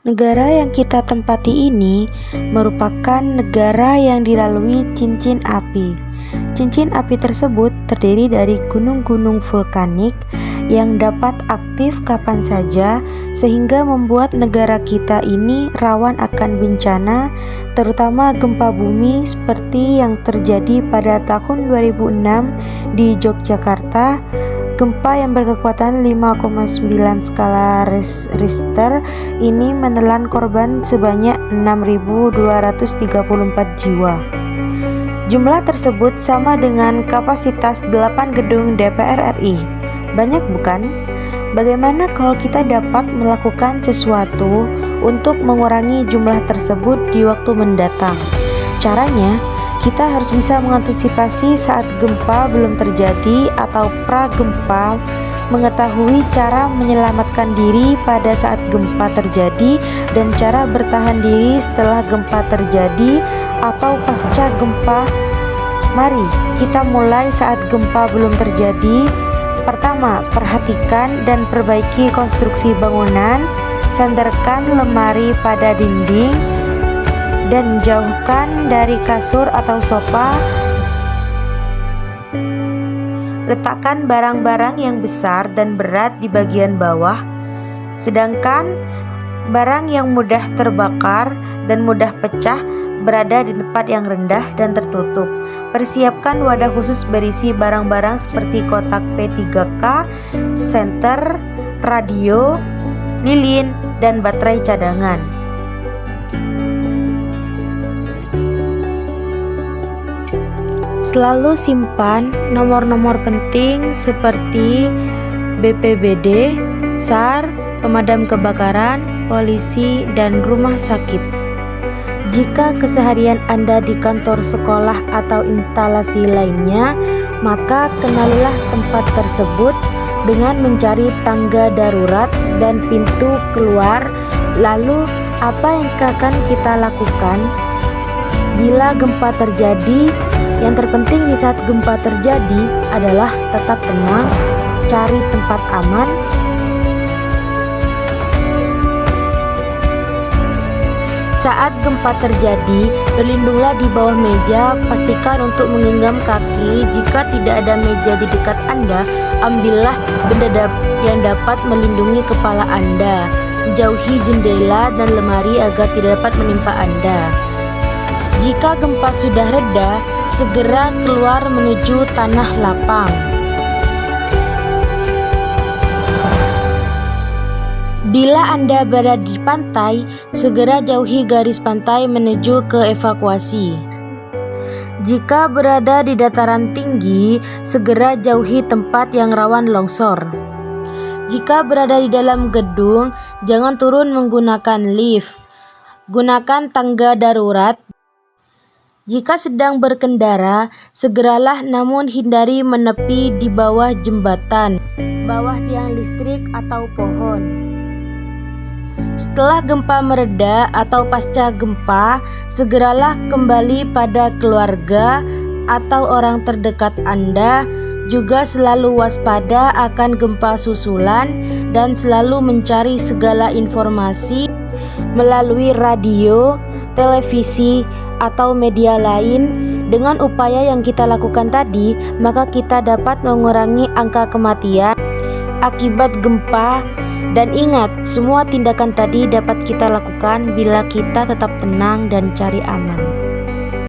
Negara yang kita tempati ini merupakan negara yang dilalui cincin api. Cincin api tersebut terdiri dari gunung-gunung vulkanik yang dapat aktif kapan saja, sehingga membuat negara kita ini rawan akan bencana, terutama gempa bumi seperti yang terjadi pada tahun 2006 di Yogyakarta. Gempa yang berkekuatan 5,9 skala Richter ini menelan korban sebanyak 6.234 jiwa. Jumlah tersebut sama dengan kapasitas 8 gedung DPR RI. Banyak bukan? Bagaimana kalau kita dapat melakukan sesuatu untuk mengurangi jumlah tersebut di waktu mendatang? Caranya, kita harus bisa mengantisipasi saat gempa belum terjadi atau pra-gempa, mengetahui cara menyelamatkan diri pada saat gempa terjadi dan cara bertahan diri setelah gempa terjadi atau pasca gempa. Mari kita mulai saat gempa belum terjadi. Pertama, perhatikan dan perbaiki konstruksi bangunan, sandarkan lemari pada dinding, dan jauhkan dari kasur atau sofa. Letakkan barang-barang yang besar dan berat di bagian bawah, sedangkan barang yang mudah terbakar dan mudah pecah berada di tempat yang rendah dan tertutup. Persiapkan wadah khusus berisi barang-barang seperti kotak P3K, senter, radio, lilin, dan baterai cadangan. Selalu simpan nomor-nomor penting seperti BPBD, SAR, pemadam kebakaran, polisi, dan rumah sakit. Jika keseharian Anda di kantor, sekolah, atau instalasi lainnya, maka kenalilah tempat tersebut dengan mencari tangga darurat dan pintu keluar. Lalu, apa yang akan kita lakukan bila gempa terjadi? Yang terpenting di saat gempa terjadi adalah tetap tenang, cari tempat aman. Saat gempa terjadi, berlindunglah di bawah meja, pastikan untuk menggenggam kaki. Jika tidak ada meja di dekat Anda, ambillah benda yang dapat melindungi kepala Anda. Jauhi jendela dan lemari agar tidak dapat menimpa Anda. Jika gempa sudah reda, segera keluar menuju tanah lapang. Bila Anda berada di pantai, segera jauhi garis pantai menuju ke evakuasi. Jika berada di dataran tinggi, segera jauhi tempat yang rawan longsor. Jika berada di dalam gedung, jangan turun menggunakan lift. Gunakan tangga darurat. Jika sedang berkendara, segeralah, namun hindari menepi di bawah jembatan, bawah tiang listrik, atau pohon. Setelah gempa mereda atau pasca gempa, segeralah kembali pada keluarga atau orang terdekat Anda. Juga selalu waspada akan gempa susulan dan selalu mencari segala informasi melalui radio, televisi, atau media lain. Dengan upaya yang kita lakukan tadi, maka kita dapat mengurangi angka kematian akibat gempa. Dan ingat, semua tindakan tadi dapat kita lakukan bila kita tetap tenang dan cari aman.